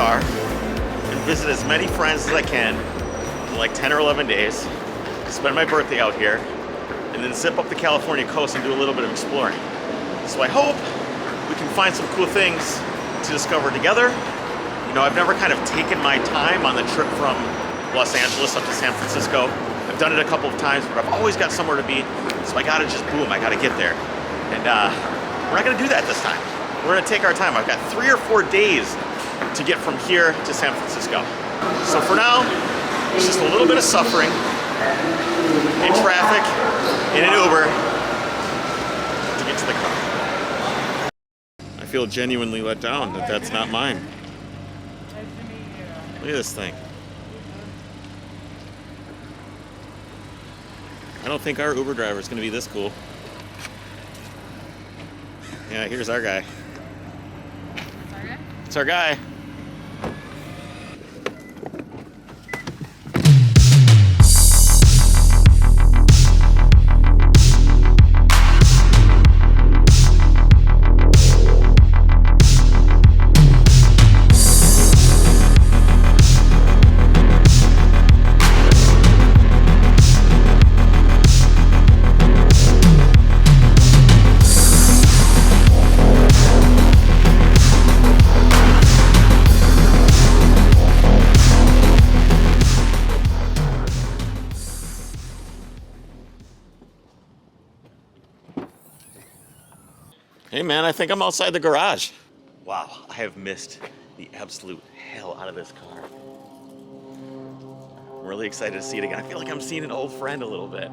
car and visit as many friends as I can for like 10 or 11 days, spend my birthday out here, and then zip up the California coast and do a little bit of exploring. So I hope we can find some cool things to discover together. You know, I've never kind of taken my time on the trip from Los Angeles up to San Francisco. I've done it a couple of times, but I've always got somewhere to be, so I gotta just boom, I gotta get there. And we're not gonna do that this time. We're gonna take our time. I've got 3 or 4 days to get from here to San Francisco. So for now, it's just a little bit of suffering in traffic, in an Uber, to get to the car. I feel genuinely let down that that's not mine. Look at this thing. I don't think our Uber driver is going to be this cool. Yeah, here's our guy. It's our guy? It's our guy. Hey man, I think I'm outside the garage. Wow, I have missed the absolute hell out of this car. I'm really excited to see it again. I feel like I'm seeing an old friend a little bit.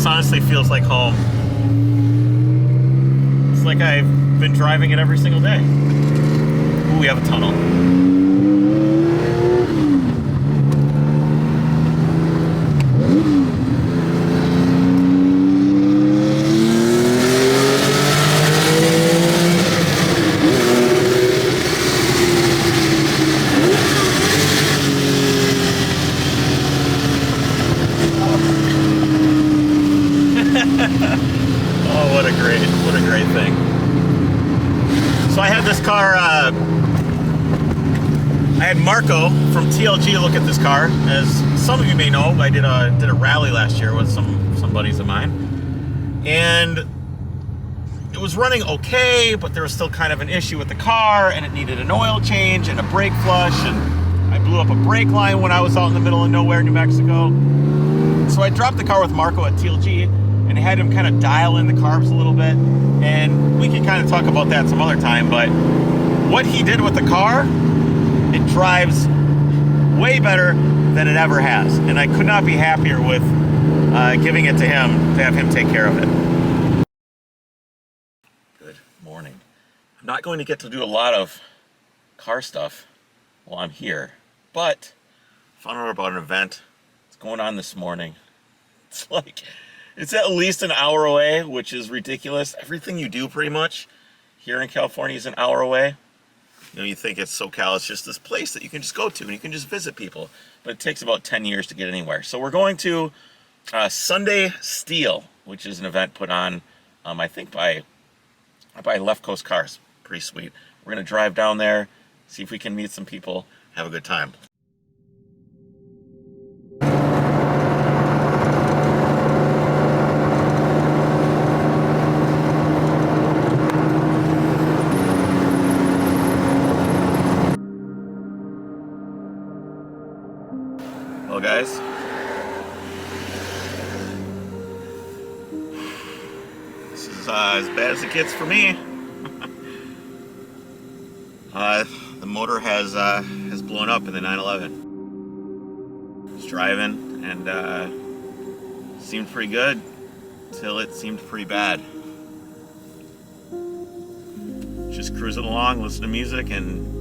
Honestly feels like home. It's like I've been driving it every single day. Ooh, we have a tunnel. Oh, what a great thing. So I had this car, I had Marco from TLG look at this car. As some of you may know, I did a rally last year with some buddies of mine. And it was running okay, but there was still kind of an issue with the car, and it needed an oil change and a brake flush, and I blew up a brake line when I was out in the middle of nowhere, New Mexico. So I dropped the car with Marco at TLG, and had him kind of dial in the carbs a little bit, and we can kind of talk about that some other time. But what he did with the car, it drives way better than it ever has, and I could not be happier with giving it to him to have him take care of it. Good morning. I'm not going to get to do a lot of car stuff while I'm here, but found out about an event that's going on this morning. It's at least an hour away, which is ridiculous. Everything you do pretty much here in California is an hour away. you think it's SoCal, it's just this place that you can just go to and you can just visit people. But it takes about 10 years to get anywhere. So we're going to Sunday Steel, which is an event put on, I think, by Left Coast Cars. Pretty sweet. We're going to drive down there, see if we can meet some people, have a good time. Well, guys, this is as bad as it gets for me. The motor has blown up in the 911. I was driving and seemed pretty good till it seemed pretty bad. Just cruising along, listening to music, and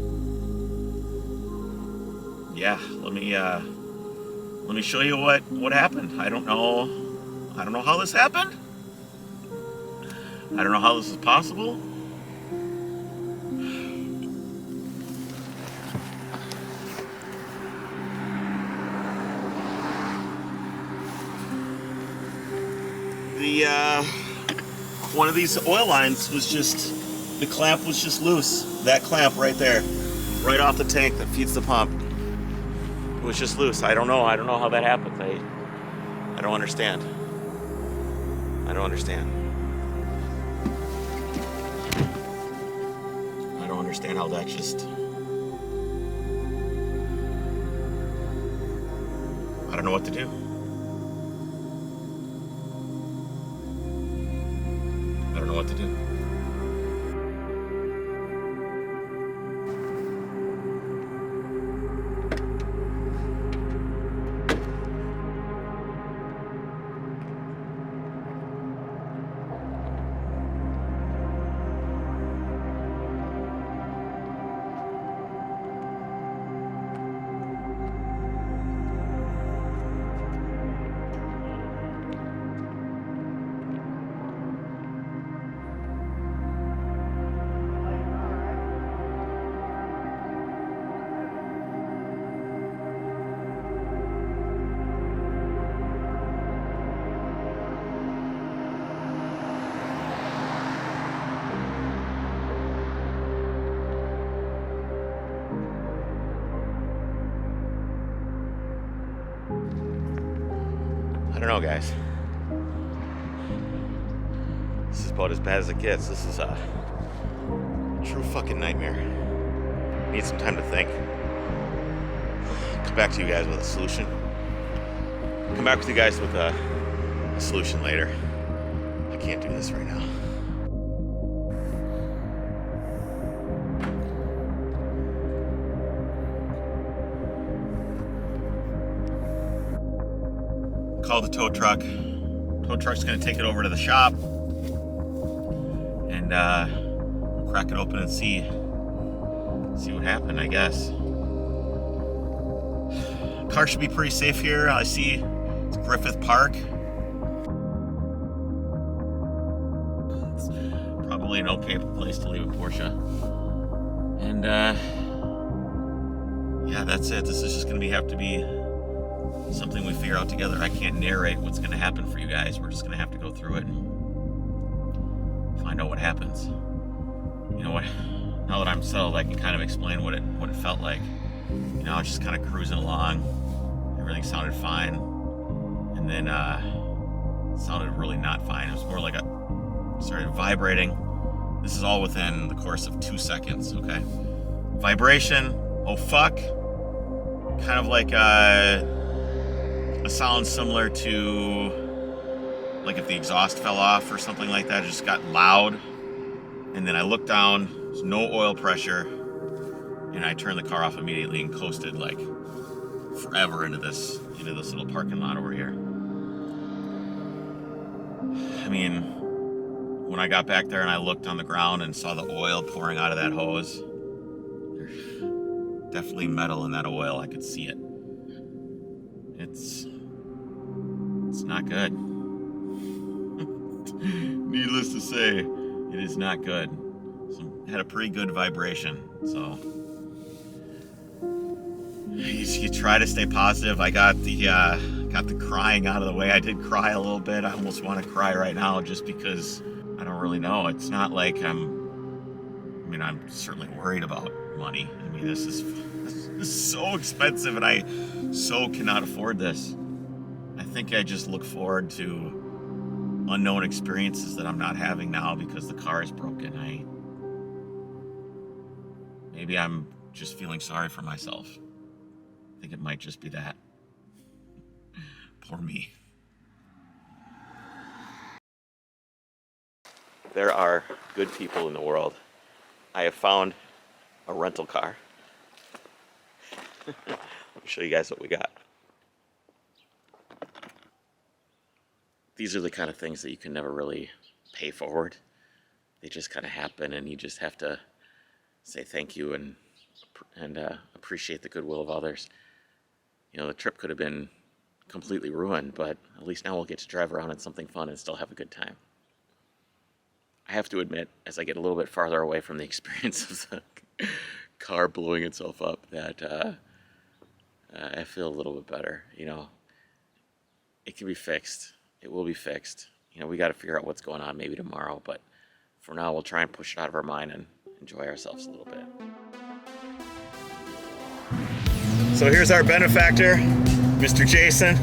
yeah, let me show you what happened. I don't know how this happened. I don't know how this is possible. One of these oil lines was just, the clamp was just loose. That clamp right there, right off the tank that feeds the pump. It was just loose. I don't know how that happens. I don't understand. I don't understand how that just, I don't know what to do. I don't know what to do. I don't know, guys. This is about as bad as it gets. This is a true fucking nightmare. Need some time to think. Come back to you guys with a solution. Come back with you guys with a solution later. I can't do this right now. Call the tow truck. Tow truck's gonna take it over to the shop and we'll crack it open and see what happened, I guess. Car should be pretty safe here. I see it's Griffith Park. It's probably an okay place to leave a Porsche. And yeah, that's it. This is just gonna have to be something we figure out together. I can't narrate what's going to happen for you guys. We're just going to have to go through it and find out what happens. You know what? Now that I'm settled, I can kind of explain what it felt like. You know, I was just kind of cruising along. Everything sounded fine, and then it sounded really not fine. It was more like it started vibrating. This is all within the course of 2 seconds. Okay, vibration. Oh fuck! Kind of like a sound similar to like if the exhaust fell off or something like that. It just got loud, and then I looked down, there's no oil pressure, and I turned the car off immediately and coasted like forever into this little parking lot over here. I mean, when I got back there and I looked on the ground and saw the oil pouring out of that hose, there's definitely metal in that oil. I could see it. It's not good. Needless to say, it is not good. Had a pretty good vibration. So you try to stay positive. I got the crying out of the way. I did cry a little bit. I almost want to cry right now just because I don't really know. It's not like I'm certainly worried about money. I mean, this is so expensive, and I so cannot afford this. I think I just look forward to unknown experiences that I'm not having now because the car is broken. Maybe I'm just feeling sorry for myself. I think it might just be that. Poor me. There are good people in the world. I have found a rental car. Let me show you guys what we got. These are the kind of things that you can never really pay forward. They just kind of happen, and you just have to say thank you and appreciate the goodwill of others. You know, the trip could have been completely ruined, but at least now we'll get to drive around in something fun and still have a good time. I have to admit, as I get a little bit farther away from the experience of the car blowing itself up, that I feel a little bit better. You know, it can be fixed. It will be fixed. You know, we got to figure out what's going on maybe tomorrow, but for now, we'll try and push it out of our mind and enjoy ourselves a little bit. So here's our benefactor, Mr. Jason.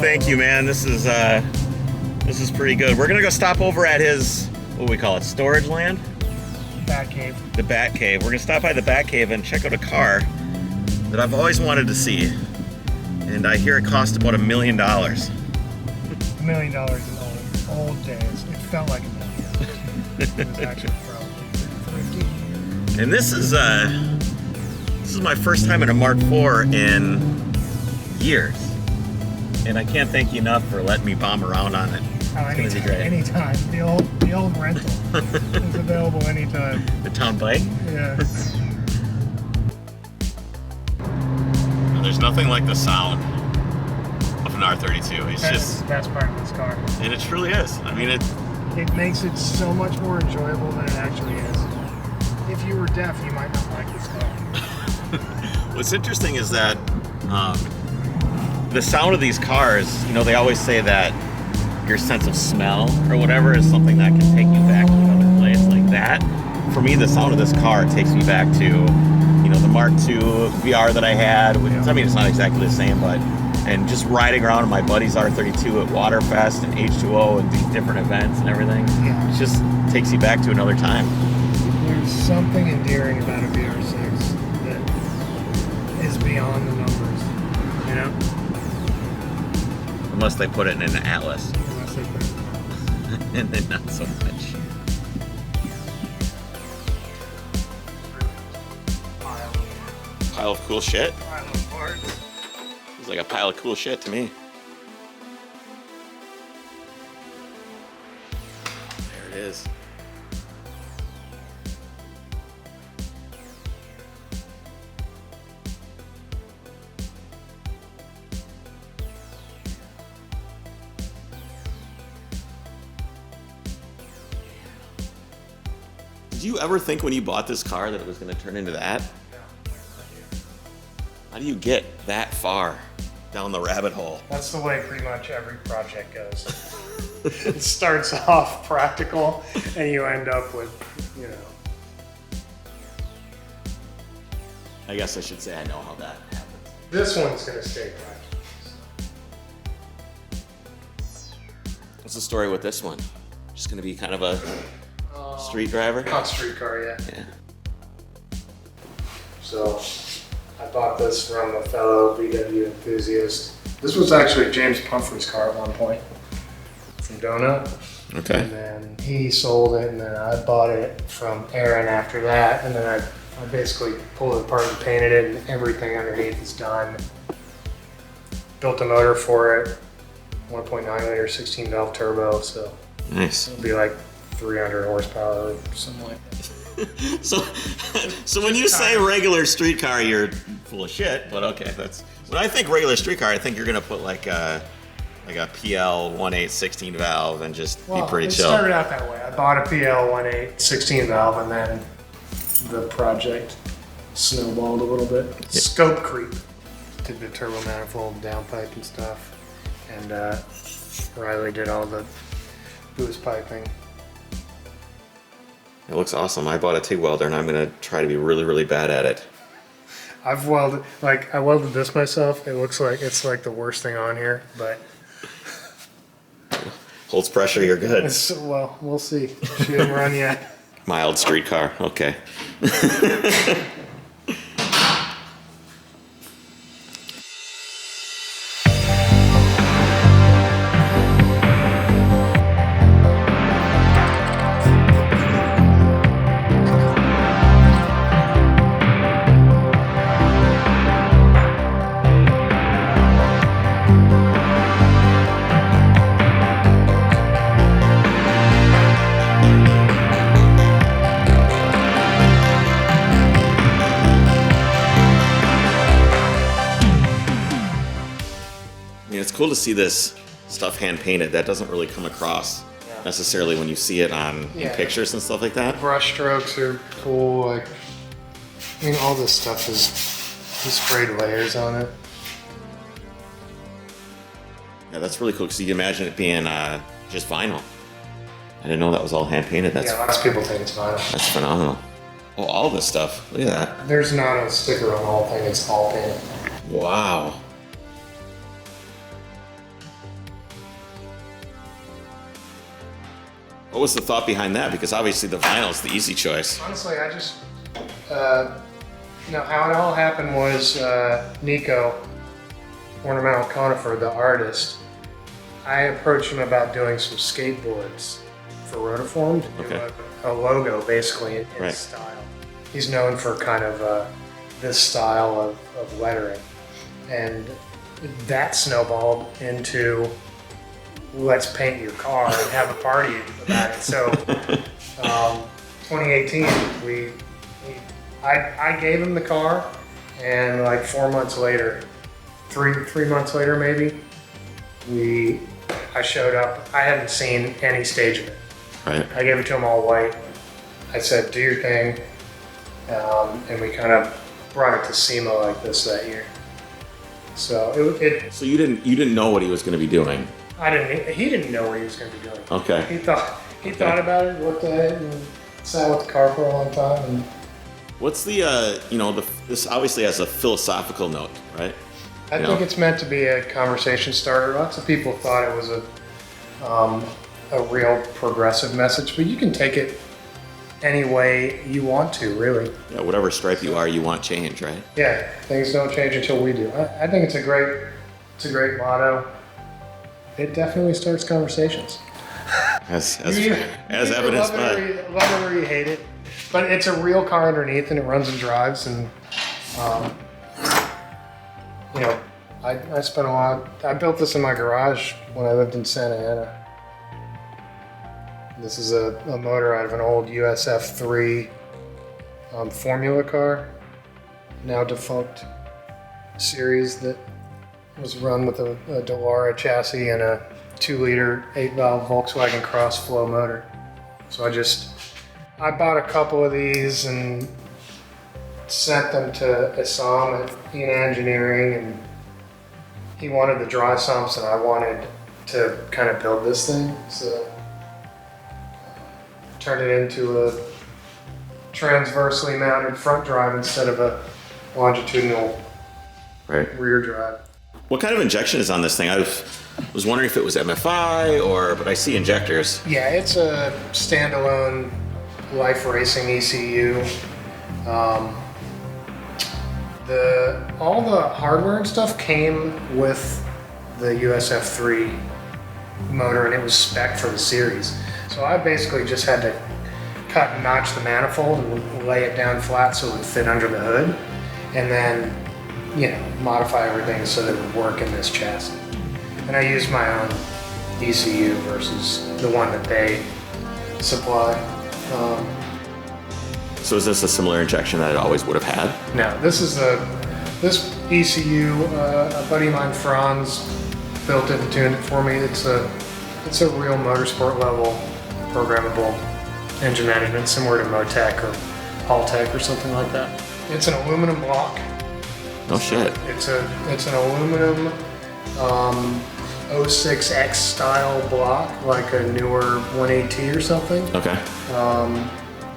Thank you, man. This is pretty good. We're gonna go stop over at his, what do we call it, storage land? Bat Cave. The Bat Cave. We're gonna stop by the Bat Cave and check out a car that I've always wanted to see. And I hear it cost about $1 million. $1 million in old days. It felt like $1 million. It was actually probably 50. And this is my first time in a Mark IV in years. And I can't thank you enough for letting me bomb around on it. Oh, It's gonna be great. anytime. The old rental is available anytime. The town bike? Yeah. And there's nothing like the sound of an R32. It's That's just, the best part of this car. and it truly is. I mean, It makes it so much more enjoyable than it actually is. If you were deaf, you might not like this car. what's interesting is that the sound of these cars, you know, they always say that your sense of smell or whatever is something that can take you back to another place like that. For me, the sound of this car takes me back to, you know, the Mark II VR that I had. I mean, it's not exactly the same, but, and just riding around in my buddy's R32 at Waterfest and H2O and these different events and everything. Yeah. It just takes you back to another time. There's something endearing about a VR6 that is beyond the numbers, you know? Unless they put it in an Atlas. Unless they put it in And then not so much. Pile of cool shit? pile of parts. It's like a pile of cool shit to me. There it is. Did you ever think when you bought this car that it was going to turn into that? How do you get that far down the rabbit hole? That's the way pretty much every project goes. It starts off practical and you end up with, you know. I guess I should say I know how that happens. This one's gonna stay practical. What's the story with this one? Just going to be kind of a street driver? Hot street car, yeah. Yeah. So I bought this from a fellow VW enthusiast. This was actually James Pumphrey's car at one point from Donut. Okay. And then he sold it, and then I bought it from Aaron after that. And then I basically pulled it apart and painted it, and everything underneath is done. Built a motor for it, 1.9 liter, 16 valve turbo, so Nice. it'll be like 300 horsepower or something like that. So when you say regular street car, you're full of shit. But okay, that's when I think regular street car. I think you're gonna put like a PL 1.8 16 valve and just be pretty it chill. started out that way. I bought a PL 1.8 16 valve and then the project snowballed a little bit. Scope creep. Did the turbo manifold downpipe and stuff. And Riley did all the boost piping. It looks awesome. I bought a TIG welder and I'm gonna try to be really, really bad at it. I've welded, I welded this myself. It looks like it's like the worst thing on here, but Holds pressure, you're good. well, we'll see. She didn't run yet. Mild street car, okay. It's cool to see this stuff hand painted. That doesn't really come across necessarily when you see it in pictures and stuff like that. Brush strokes are cool. Like, I mean, all this stuff is, he sprayed layers on it. Yeah, that's really cool because you can imagine it being just vinyl. I didn't know that was all hand painted. That's, yeah, lots of people think it's vinyl. That's phenomenal. Oh, all this stuff. Look at that. There's not a sticker on the whole thing. It's all painted. Wow. What was the thought behind that? Because obviously the vinyl is the easy choice. Honestly, I just, how it all happened was Nico, Ornamental Conifer, the artist, I approached him about doing some skateboards for Rotiform to do a logo basically in his style. He's known for kind of this style of lettering. And that snowballed into, let's paint your car and have a party about it. So 2018, I gave him the car, and like 4 months later, three months later maybe, I showed up. I hadn't seen any stage of it. Right. I gave it to him all white. I said, do your thing. And we kind of brought it to SEMA like this that year. So So you didn't know what he was going to be doing. He didn't know what he was going to be doing. Okay. He thought about it, looked at it, and sat with the car for a long time. And what's the this obviously has a philosophical note, right? I think it's meant to be a conversation starter. Lots of people thought it was a real progressive message, but you can take it any way you want to, really. Yeah, whatever stripe you are, you want change, right? Yeah, things don't change until we do. I think it's a great motto. It definitely starts conversations. As evidenced by. Love it or you hate it, but it's a real car underneath, and it runs and drives, and I spent a lot. I built this in my garage when I lived in Santa Ana. This is a motor out of an old USF3 Formula car, now defunct series that was run with a Dallara chassis and a 2-liter 8-valve Volkswagen Cross Flow motor. So I bought a couple of these and sent them to Isam at Ena Engineering, and he wanted the dry sumps and I wanted to kind of build this thing. So turned it into a transversely mounted front drive instead of a longitudinal rear drive. What kind of injection is on this thing? I was wondering if it was MFI but I see injectors. Yeah, it's a standalone Life Racing ECU. All the hardware and stuff came with the USF3 motor, and it was spec'd for the series. So I basically just had to cut and notch the manifold and lay it down flat so it would fit under the hood, and then modify everything so that it would work in this chassis. And I used my own ECU versus the one that they supply. So is this a similar injection that it always would have had? No, this ECU, a buddy of mine, Franz, built it and tuned it for me. It's a real motorsport level programmable engine management, similar to Motec or Tech or something like that. It's an aluminum block. No shit. It's an aluminum 06X style block, like a newer 180 or something. Okay.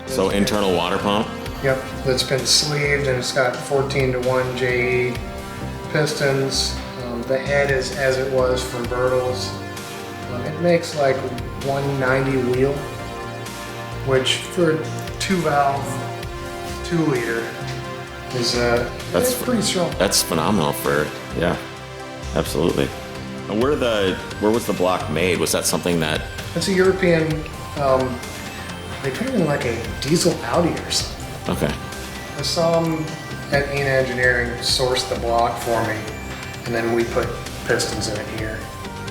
So internal water pump? Yep, that's been sleeved and it's got 14-to-1 JE pistons. The head is as it was for Bertles. It makes like 190 wheel, which for a 2-valve, 2-liter is that's pretty strong. That's phenomenal for, yeah, absolutely. And where was the block made? Was that something that? It's a European, they put it in like a diesel Audi or something. Okay. I saw them at Ena Engineering source the block for me, and then we put pistons in it here.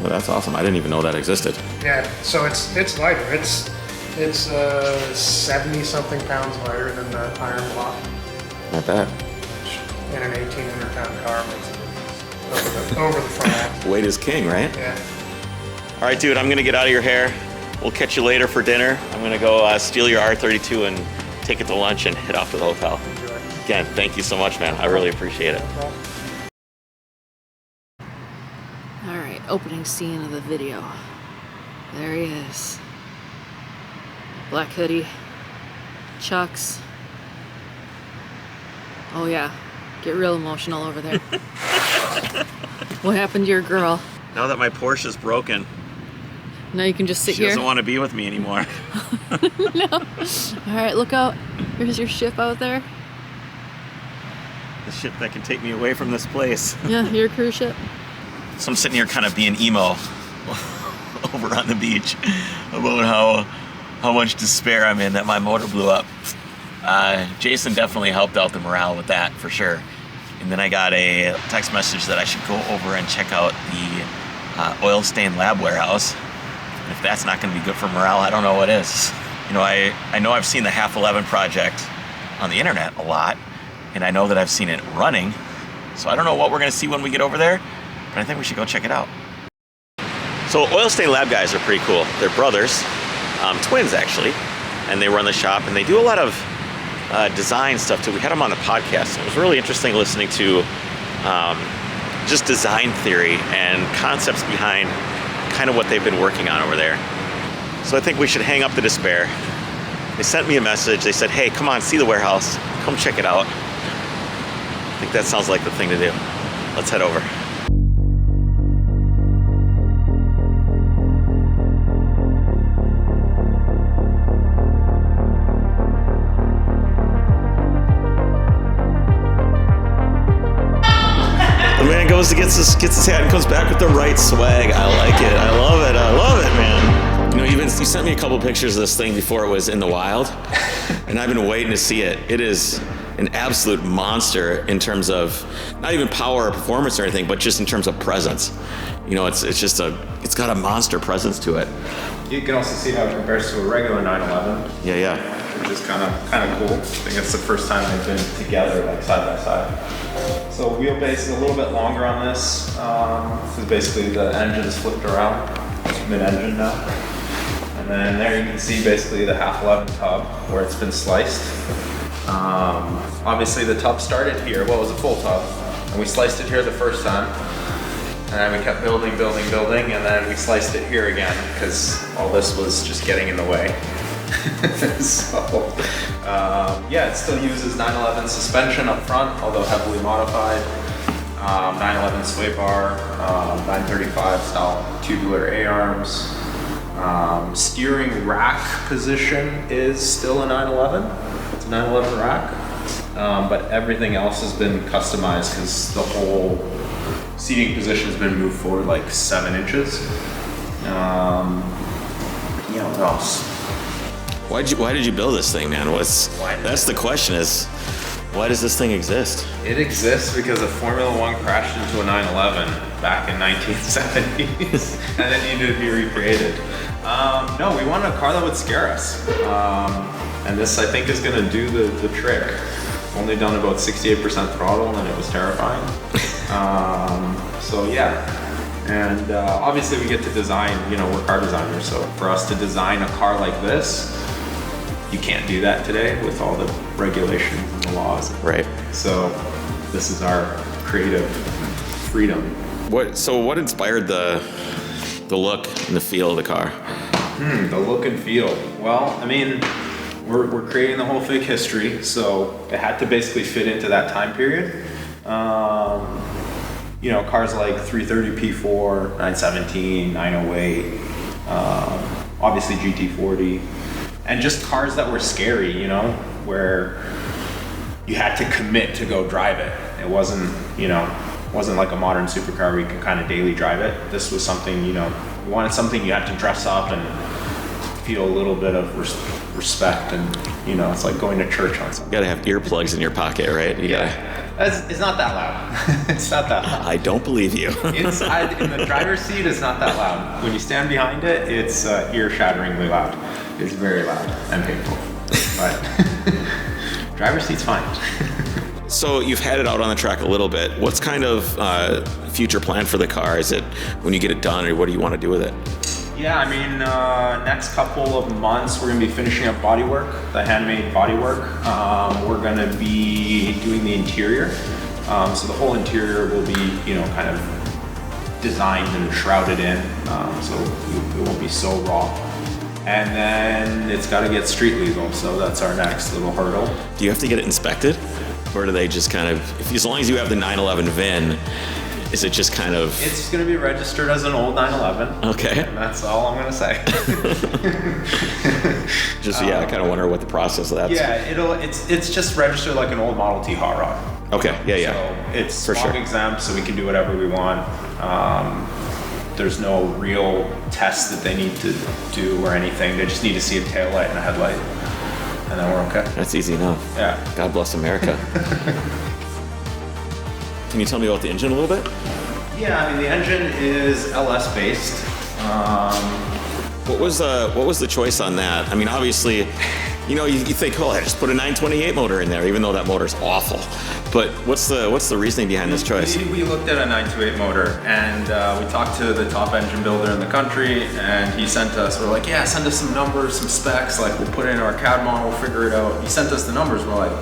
Well, that's awesome. I didn't even know that existed. Yeah, so it's lighter. It's 70-something pounds lighter than the iron block. Not bad. Which in an 1,800-pound car makes it over the front axle. Weight is king, right? Yeah. All right, dude, I'm gonna get out of your hair. We'll catch you later for dinner. I'm gonna go steal your R32 and take it to lunch and head off to the hotel. Enjoy. Again, thank you so much, man. I really appreciate it. All right, opening scene of the video. There he is. Black hoodie, chucks. Oh yeah, get real emotional over there. What happened to your girl? Now that my Porsche is broken, Now you can just sit she here. doesn't want to be with me anymore. No. All right, look out. There's your ship out there. The ship that can take me away from this place. Yeah, your cruise ship. So I'm sitting here kind of being emo over on the beach about how much despair I'm in that my motor blew up. Jason definitely helped out the morale with that for sure. And then I got a text message that I should go over and check out the oil stain lab warehouse. And if that's not going to be good for morale, I don't know what is. You know, I know I've seen the Half 11 project on the internet a lot, and I know that I've seen it running. So I don't know what we're going to see when we get over there, but I think we should go check it out. So oil stain lab guys are pretty cool. They're brothers, twins actually, and they run the shop and they do a lot of design stuff too. We had them on the podcast. It was really interesting listening to just design theory and concepts behind kind of what they've been working on over there. So I think we should hang up the despair. They sent me a message. They said, hey, come on, see the warehouse. Come check it out. I think that sounds like the thing to do. Let's head over. Goes to gets his hat and comes back with the right swag. I like it. I love it. I love it, man. You know, you sent me a couple pictures of this thing before it was in the wild, and I've been waiting to see it. It is an absolute monster in terms of not even power or performance or anything, but just in terms of presence. You know, it's got a monster presence to it. You can also see how it compares to a regular 911. Yeah. Which is kind of cool. I think it's the first time they've been together, like side by side. So wheelbase is a little bit longer on this. This is basically the engine is flipped around. It's mid-engine now. And then there you can see basically the Half 11 tub where it's been sliced. Obviously the tub started here. Well, it was a full tub. And we sliced it here the first time. And then we kept building, and then we sliced it here again because all this was just getting in the way. So, yeah, it still uses 911 suspension up front, although heavily modified. 911 sway bar, 935 style tubular A-arms. Steering rack position is still a 911. It's a 911 rack. But everything else has been customized because the whole seating position has been moved forward like 7 inches. Yeah, what else? Why did you build this thing, man? That's the question is, why does this thing exist? It exists because a Formula One crashed into a 911 back in 1970s and it needed to be recreated. No, we wanted a car that would scare us. And this, I think, is gonna do the trick. Only done about 68% throttle and it was terrifying. So yeah. And obviously we get to design, you know, we're car designers, so for us to design a car like this, you can't do that today with all the regulations and the laws. Right. So this is our creative freedom. So what inspired the look and the feel of the car? The look and feel. Well, I mean, we're creating the whole fake history, so it had to basically fit into that time period. You know, cars like 330 P4, 917, 908, obviously GT40, and just cars that were scary, you know, where you had to commit to go drive it. It wasn't, you know, wasn't like a modern supercar where you can kind of daily drive it. This was something, you know, you wanted something you had to dress up and feel a little bit of respect, and, you know, it's like going to church on something. You gotta have earplugs in your pocket, right? It's not that loud. It's not that loud. I don't believe you. Inside, in the driver's seat, it's not that loud. When you stand behind it, it's ear-shatteringly loud. It's very loud and painful. But driver's seat's fine. So you've had it out on the track a little bit. What's kind of future plan for the car? Is it when you get it done, or what do you want to do with it? Yeah, I mean, next couple of months, we're going to be finishing up bodywork, the handmade bodywork. We're going to be doing the interior. So the whole interior will be, you know, kind of designed and shrouded in, so it won't be so raw. And then it's got to get street legal, so that's our next little hurdle. Do you have to get it inspected? Or do they just kind of, as long as you have the 911 VIN, is it just kind of... It's going to be registered as an old 911. Okay. And that's all I'm going to say. Just, I kind of wonder what the process of that is. Yeah, it's just registered like an old Model T hot rod. Okay, yeah. So it's For smog sure. exempt, so we can do whatever we want. There's no real tests that they need to do or anything. They just need to see a taillight and a headlight, and then we're okay. That's easy enough. Yeah. God bless America. Can you tell me about the engine a little bit? Yeah, I mean, the engine is LS based. What was the choice on that? I mean, obviously, you know, you think, oh, I just put a 928 motor in there, even though that motor's awful. But what's the reasoning behind this choice? We looked at a 928 motor, and we talked to the top engine builder in the country, and he sent us, we're like, yeah, send us some numbers, some specs, like we'll put it in our CAD model, we'll figure it out. He sent us the numbers, we're like,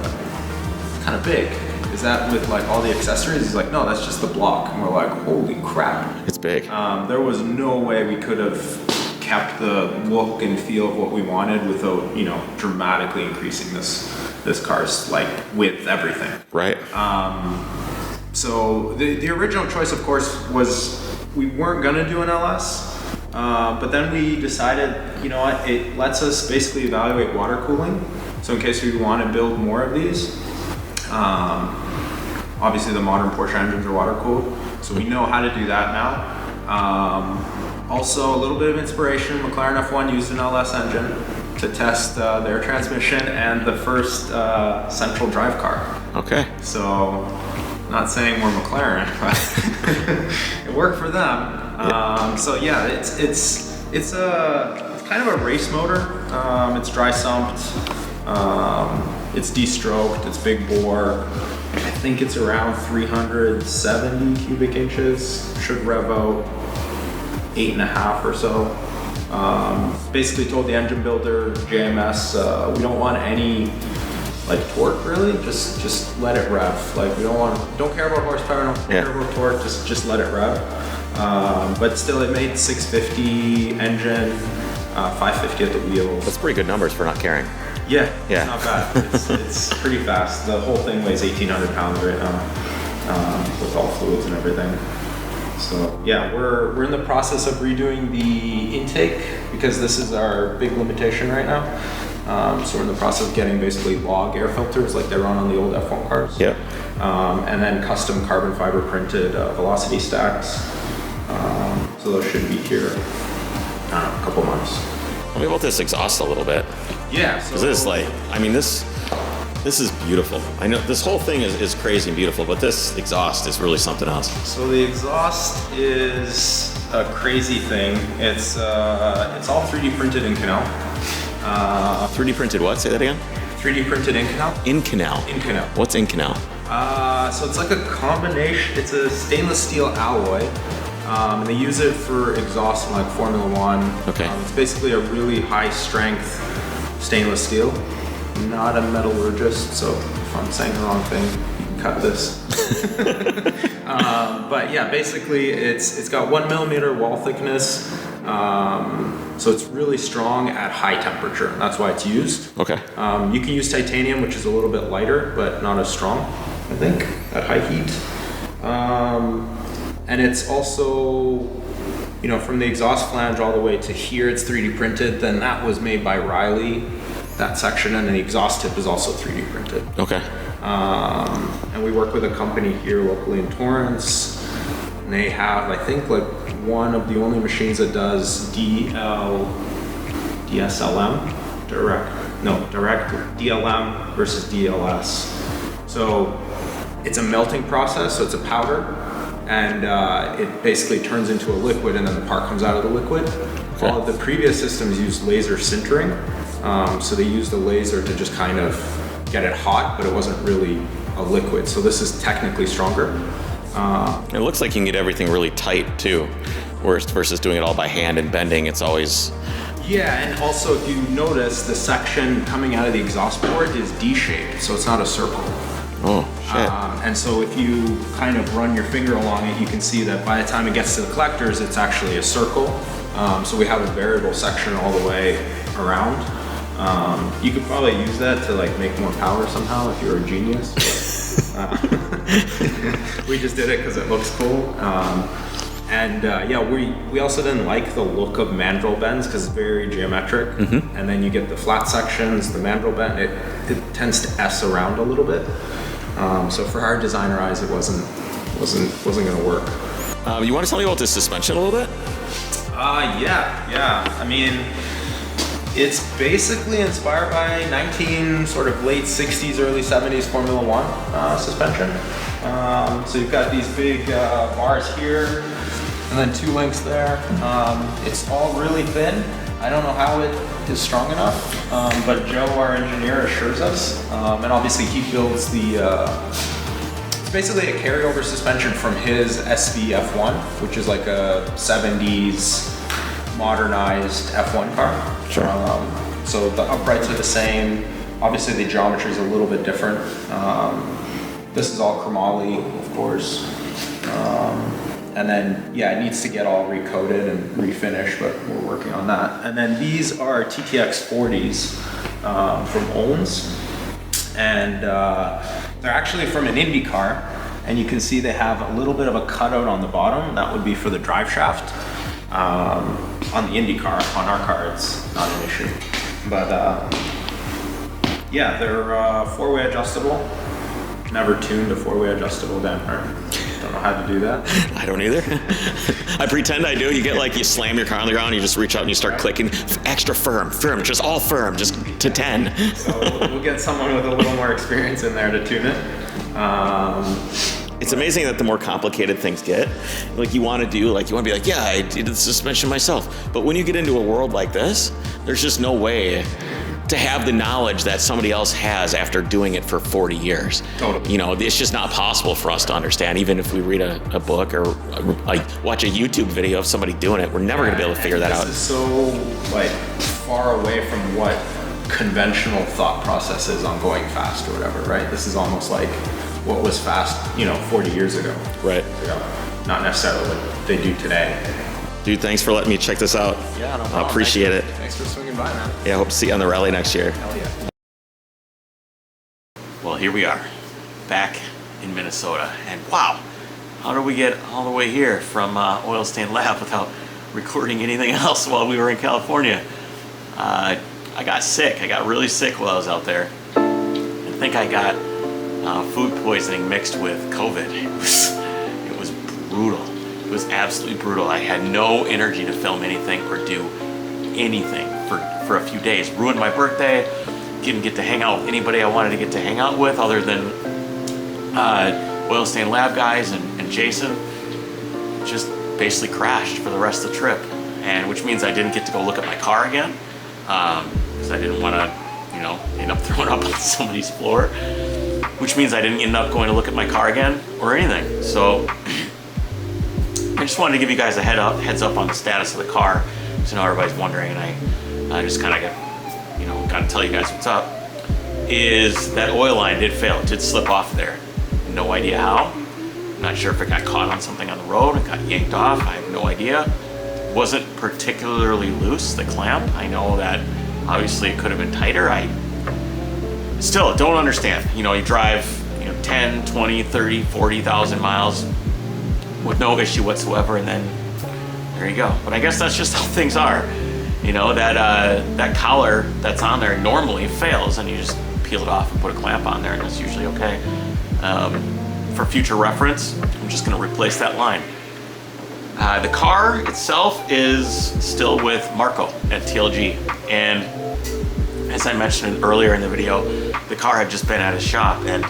kind of big. Is that with like all the accessories? He's like, no, that's just the block. And we're like, holy crap. It's big. There was no way we could have kept the look and feel of what we wanted without, you know, dramatically increasing this car's like width, everything. Right. So the original choice, of course, was we weren't gonna do an LS, but then we decided, you know what, it lets us basically evaluate water cooling. So in case we want to build more of these, obviously the modern Porsche engines are water cooled, so we know how to do that now. Also, a little bit of inspiration, McLaren F1 used an LS engine to test their transmission and the first central drive car. Okay. So, not saying we're McLaren, but it worked for them. So yeah, it's kind of a race motor. It's dry sumped. It's de-stroked. It's big bore. I think it's around 370 cubic inches. Should rev out 8.5 or so. Basically told the engine builder, JMS, we don't want any like torque really, just let it rev. Like we don't care about horsepower, don't care about torque, just let it rev. But still it made 650 engine, 550 at the wheels. That's pretty good numbers for not caring. Yeah. It's not bad. It's pretty fast. The whole thing weighs 1,800 pounds right now, with all fluids and everything. So yeah, we're in the process of redoing the intake because this is our big limitation right now. So we're in the process of getting basically log air filters like they run on the old F1 cars. Yep. And then custom carbon fiber printed velocity stacks. So those should be here in a couple months. Tell me about this exhaust a little bit. Yeah. So This is like, I mean, this is beautiful. I know this whole thing is crazy and beautiful, but this exhaust is really something else. So the exhaust is a crazy thing. It's all 3D printed in Canal. 3D printed what? Say that again? 3D printed in Canal. In Canal. In Canal. What's in Canal? So it's like a combination. It's a stainless steel alloy. And they use it for exhaust in like Formula One. Okay. It's basically a really high strength stainless steel. I'm not a metallurgist, so if I'm saying the wrong thing, you can cut this. But yeah, basically it's got 1 millimeter wall thickness. So it's really strong at high temperature. That's why it's used. Okay. You can use titanium, which is a little bit lighter, but not as strong, I think, at high heat. And it's also, you know, from the exhaust flange all the way to here, it's 3D printed. Then that was made by Riley, that section, and the exhaust tip is also 3D printed. Okay. And we work with a company here locally in Torrance. And they have, I think, like one of the only machines that does DSLM, direct DLM versus DLS. So it's a melting process, so it's a powder, and it basically turns into a liquid, and then the part comes out of the liquid. Okay. All of the previous systems used laser sintering, so they used a laser to just kind of get it hot, but it wasn't really a liquid. So this is technically stronger. It looks like you can get everything really tight too, versus doing it all by hand and bending. It's always... Yeah, and also if you notice, the section coming out of the exhaust port is D-shaped, so it's not a circle. Oh, shit. And so if you kind of run your finger along it, you can see that by the time it gets to the collectors, it's actually a circle. So we have a variable section all the way around. You could probably use that to like make more power somehow if you're a genius. We just did it because it looks cool. Yeah, we also didn't like the look of mandrel bends because it's very geometric. Mm-hmm. And then you get the flat sections, the mandrel bend, it tends to S around a little bit. So for our designer eyes, it wasn't going to work. You want to tell me about this suspension a little bit? Yeah. I mean, it's basically inspired by sort of late 60s, early 70s Formula One suspension. So you've got these big bars here, and then 2 links there. It's all really thin. I don't know how it is strong enough, but Joe, our engineer, assures us. And obviously he builds it's basically a carryover suspension from his SV F1, which is like a 70s modernized F1 car. Sure. So the uprights are the same. Obviously the geometry is a little bit different. This is all chromoly, of course. And then, yeah, it needs to get all recoated and refinished, but we're working on that. And then these are TTX 40s from Owens. And they're actually from an Indy car. And you can see they have a little bit of a cutout on the bottom. That would be for the drive shaft. On the Indy car, on our car, it's not an issue. But yeah, they're 4-way adjustable. Never tuned a 4-way adjustable down here. Don't know how to do that. I don't either. I pretend I do. You slam your car on the ground, you just reach out and you start clicking extra firm, just all firm, just to 10. So we'll get someone with a little more experience in there to tune it. It's amazing that the more complicated things get, you want to be like, yeah, I did the suspension myself. But when you get into a world like this, there's just no way to have the knowledge that somebody else has after doing it for 40 years. Totally. You know, it's just not possible for us to understand. Even if we read a book or watch a YouTube video of somebody doing it, we're never going to be able to figure that out. This is so far away from what conventional thought process is on going fast or whatever, right? This is almost like what was fast, 40 years ago. Right. Not necessarily what they do today. Dude, thanks for letting me check this out. Yeah, no problem. I appreciate it. Thanks for swinging by, man. Yeah, I hope to see you on the rally next year. Hell yeah. Well, here we are, back in Minnesota. And wow, how did we get all the way here from Oil Stain Lab without recording anything else while we were in California? I got sick. I got really sick while I was out there. I think I got food poisoning mixed with COVID. It was brutal. It was absolutely brutal. I had no energy to film anything or do anything for a few days. Ruined my birthday. Didn't get to hang out with anybody I wanted to get to hang out with other than Oil Stain Lab guys and Jason. Just basically crashed for the rest of the trip, and which means I didn't get to go look at my car again because I didn't want to, end up throwing up on somebody's floor. Which means I didn't end up going to look at my car again or anything. So I just wanted to give you guys a heads up on the status of the car, because everybody's wondering, and I just kind of got gotta tell you guys what's up, is that oil line did fail. It did slip off there. No idea how. I'm not sure if it got caught on something on the road. It got yanked off. I have no idea. Wasn't particularly loose, the clamp. I know that obviously it could have been tighter. I still don't understand. You know, you drive 10, 20, 30, 40,000 miles with no issue whatsoever, and then there you go. But I guess that's just how things are. You know, that collar that's on there normally fails, and you just peel it off and put a clamp on there, and it's usually okay. For future reference, I'm just gonna replace that line. The car itself is still with Marco at TLG, and as I mentioned earlier in the video, the car had just been at his shop, and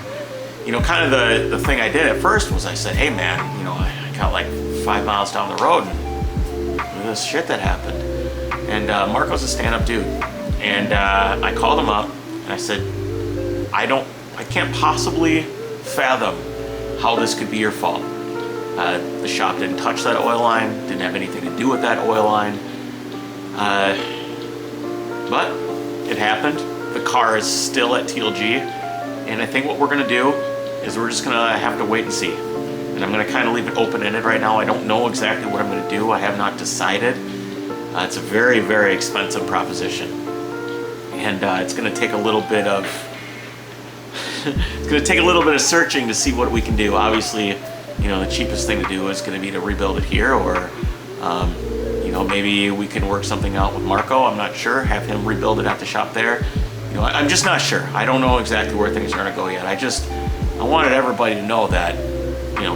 kind of the thing I did at first was I said, hey man, I got like 5 miles down the road, and look at this shit that happened. And Marco's a stand-up dude, and I called him up and I said, I can't possibly fathom how this could be your fault. The shop didn't touch that oil line, didn't have anything to do with that oil line, but it happened. The car is still at TLG, and I think what we're gonna do is we're just gonna have to wait and see. And I'm gonna kind of leave it open-ended right now. I don't know exactly what I'm gonna do. I have not decided. It's a very, very expensive proposition, and it's gonna take a little bit of it's gonna take a little bit of searching to see what we can do. Obviously, the cheapest thing to do is gonna be to rebuild it here, or maybe we can work something out with Marco. I'm not sure. Have him rebuild it at the shop there. I'm just not sure. I don't know exactly where things are gonna go yet. I wanted everybody to know that,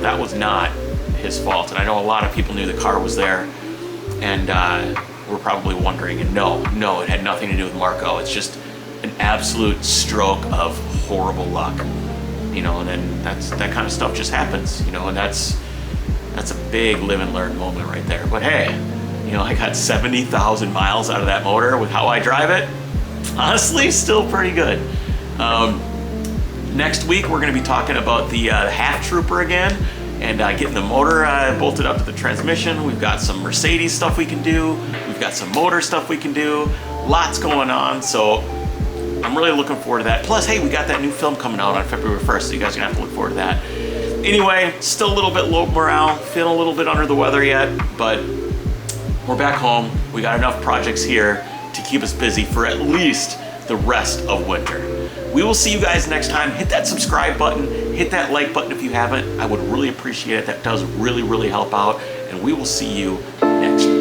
that was not his fault. And I know a lot of people knew the car was there, and we're probably wondering, and no, it had nothing to do with Marco. It's just an absolute stroke of horrible luck, and then that kind of stuff just happens, and that's a big live and learn moment right there. But hey, I got 70,000 miles out of that motor with how I drive it. Honestly, still pretty good. Next week, we're going to be talking about the half trooper again, and getting the motor bolted up to the transmission. We've got some Mercedes stuff we can do. We've got some motor stuff we can do. Lots going on, so I'm really looking forward to that. Plus, hey, we got that new film coming out on February 1st, so you guys are gonna have to look forward to that. Anyway, still a little bit low morale, feeling a little bit under the weather yet, but we're back home. We got enough projects here to keep us busy for at least the rest of winter. We will see you guys next time. Hit that subscribe button, hit that like button if you haven't. I would really appreciate it. That does really, really help out, and we will see you next week.